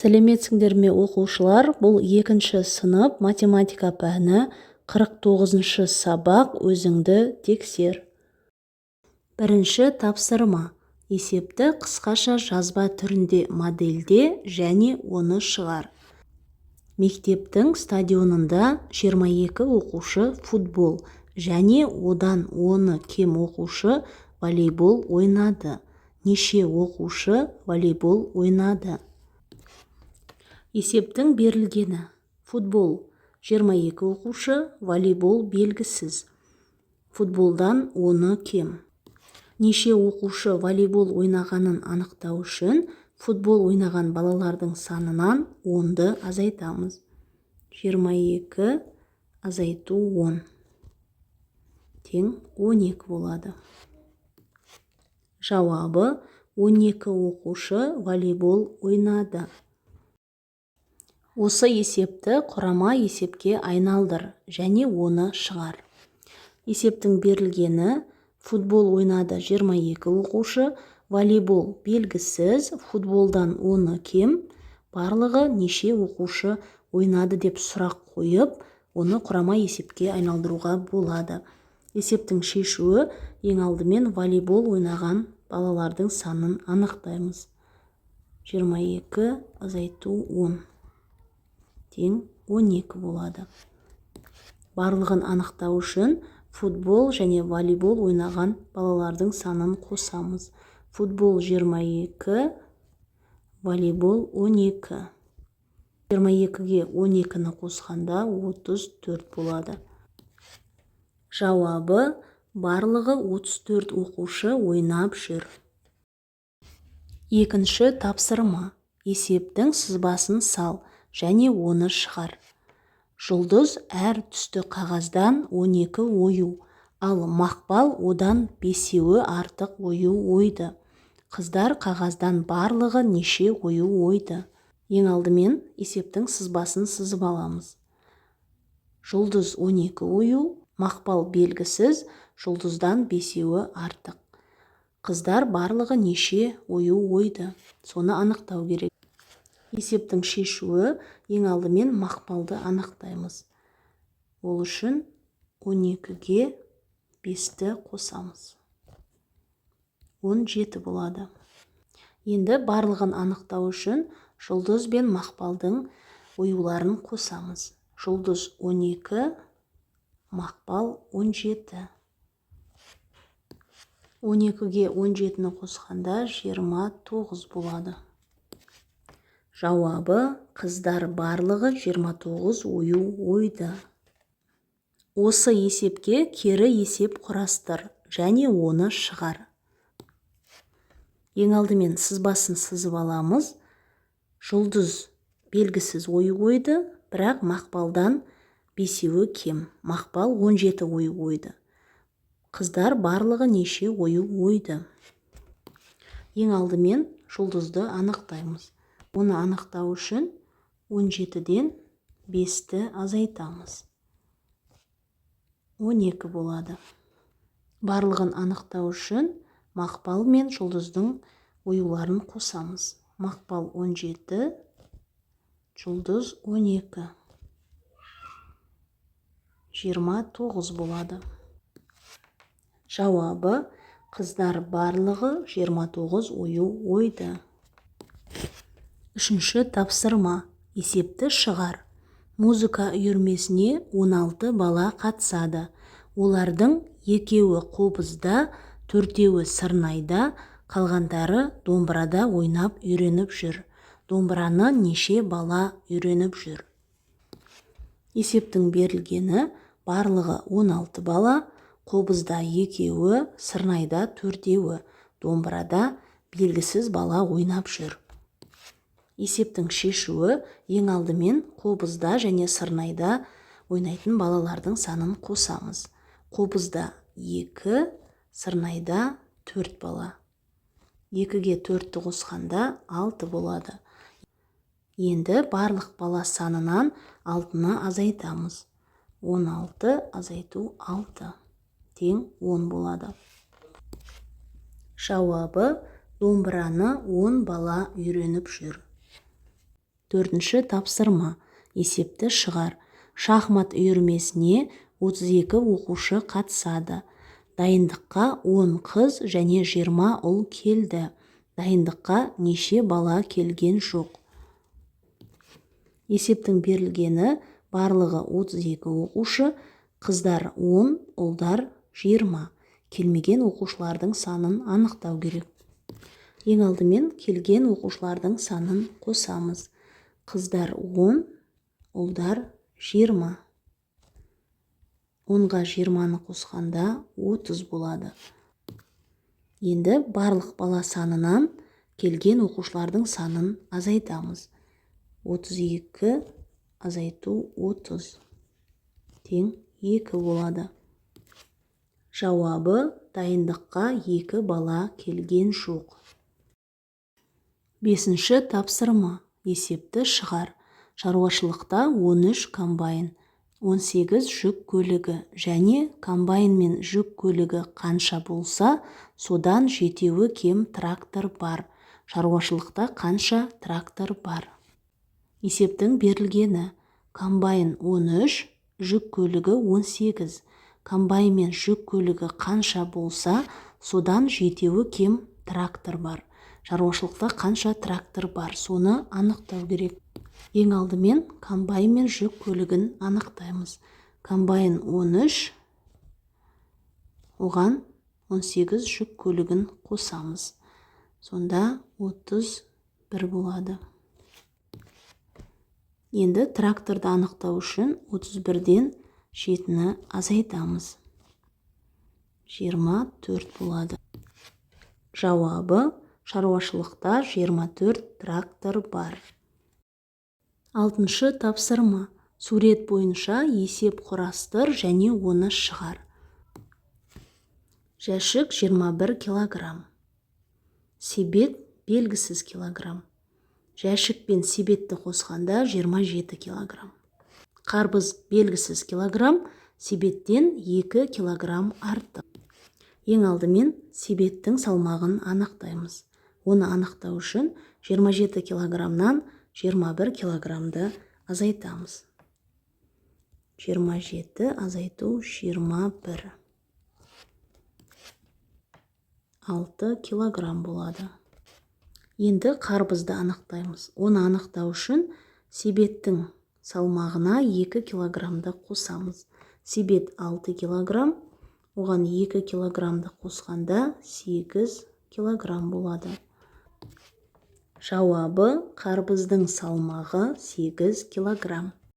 Сәлеметсіңдер ме оқушылар? Бұл 2-ші сынып математика пәні 49-шы сабақ. Өзіңді тексер. 1-ші тапсырма. Есепті қысқаша жазба түрінде модельде және оны шығар. Мектептің стадионында 22 оқушы футбол және одан 10 кем оқушы волейбол ойнады. Неше оқушы волейбол ойнады? Есептің берілгені. Футбол 22 оқушы, волейбол белгісіз. Футболдан 10 кем. Неше оқушы волейбол ойнағанын анықтау үшін футбол ойнаған балалардың санынан 10-ды азайтамыз. 22 азайту 10 тең 12 болады. Жауабы: 12 оқушы волейбол ойнады. Осы есепті құрама есепке айналдыр және оны шығар. Есептің берілгені: футбол ойнады 22 оқушы, волейбол белгісіз, футболдан 10 кем, барлығы неше оқушы ойнады деп сұрақ қойып, оны құрама есепке айналдыруға болады. Есептің шешуі: ең алдымен волейбол ойнаған балалардың санын анықтаймыз. 22 азайту 10 тең 12 болады. Барлығын анықтау үшін футбол және волейбол ойнаған балалардың санын қосамыз. Футбол 22, волейбол 12. 22-ге 12-ні қосқанда 34 болады. Жауабы: барлығы 34 оқушы ойнап жүр. 2-ші тапсырма. Есептің сызбасын сал және оны шығар. Жұлдыз әр түсті қағаздан 12 ою, ал Мақпал одан 5-еуі артық ою ойды. Қыздар қағаздан барлығы неше ою ойды? Ең алдымен есептің сызбасын сызып аламыз. Жұлдыз 12 ою, Мақпал белгісіз, жұлдыздан 5-еуі артық. Қыздар барлығы неше ою ойды? Соны анықтау керек. Есептің шешуі: ең алдымен Мақпалды анықтаймыз. Ол үшін 12-ге 5-ті қосамыз. 17 болады. Енді барлығын анықтау үшін жұлдыз бен Мақпалдың оюларын қосамыз. Жұлдыз 12, Мақпал 17. 12-ге 17-ні қосқанда 29 болады. Жауабы: қыздар барлығы 29 ою ойды. Осы есепке кері есеп құрастыр және оны шығар. Ең алдымен сызбасын сызып аламыз. Жұлдыз белгісіз ою ойды, бірақ Мақпалдан 5-еуі кем. Мақпал 17 ою ойды. Қыздар барлығы неше ою ойды? Ең алдымен жұлдызды анықтаймыз. Оны анықтау үшін 17-ден 5-ті азайтамыз. 12 болады. Барлығын анықтау үшін Мақпал мен жұлдыздың оюларын қосамыз. Мақпал 17, жұлдыз 12. 29 болады. Жауабы: қыздар барлығы 29 ою ойды. 3-ші тапсырма. Есепті шығар. Музыка үйірмесіне 16 бала қатысады. Олардың 2-еуі қобызда, 4-еуі сырнайда, қалғандары домбырада ойнап үйреніп жүр. Домбыраны неше бала үйреніп жүр? Есептің берілгені: барлығы 16 бала, қобызда 2-еуі, сырнайда 4-еуі, домбырада белгісіз бала ойнап жүр. Есептің шешуі: ең алдымен қобызда және сырнайда ойнайтын балалардың санын қосамыз. Қобызда 2, сырнайда 4 бала. 2-ге 4-ті қосқанда 6 болады. Енді барлық бала санынан 6-ны азайтамыз. 16 азайту 6 тең 10 болады. Жауабы: домбыраны 10 бала үйреніп жүр. Төртінші тапсырма. Есепті шығар. Шахмат үйірмесіне 32 оқушы қатысады. Дайындыққа 10 қыз және 20 ұл келді. Дайындыққа неше бала келген жоқ? Есептің берілгені барлығы 32 оқушы, қыздар 10, ұлдар 20. Келмеген оқушылардың санын анықтау керек. Ең алдымен келген оқушылардың санын қосамыз. Қыздар 10, ұлдар 20. 10-ға 20-ны қосқанда 30 болады. Енді барлық бала санынан келген оқушылардың санын азайтамыз. 32 азайту 30 тең 2 болады. Жауабы: дайындыққа 2 бала келген жоқ. Бесінші тапсырма. Есепті шығар. Шаруашылықта 13 комбайн, 18 жүк көлігі және комбайн мен жүк көлігі қанша болса, содан 7-і кем трактор бар. Шаруашылықта қанша трактор бар? Есептің берілгені: комбайн 13, жүк көлігі 18. Комбайн мен жүк көлігі қанша болса, содан 7-і кем трактор бар. Шаруашылықта қанша трактор бар, соны анықтау керек. Ең алдымен комбайн мен жүк көлігін анықтаймыз. Комбайн 13, оған 18 жүк көлігін қосамыз. Сонда 31 болады. Енді тракторды анықтау үшін 31-ден 7-ні азайтамыз. 24 болады. Жауабы: шаруашылықта 24 трактор бар. Алтыншы тапсырма. Сурет бойынша есеп құрастыр және оны шығар. Жәшік 21 килограмм. Себет белгісіз килограмм. Жәшік пен себетті қосқанда 27 килограмм. Қарбыз белгісіз килограмм, себеттен 2 килограмм артық. Ең алдымен себеттің салмағын анықтаймыз. Оны анықтау үшін 27 килограммнан 21 килограммды азайтамыз. 27 азайту 21. 6 килограмм болады. Енді қарбызды анықтаймыз. Оны анықтау үшін себеттің салмағына 2 килограммды қосамыз. Себет 6 килограмм, оған 2 килограммды қосқанда 8 килограмм болады. Жауабы: қарбыздың салмағы 8 килограмм.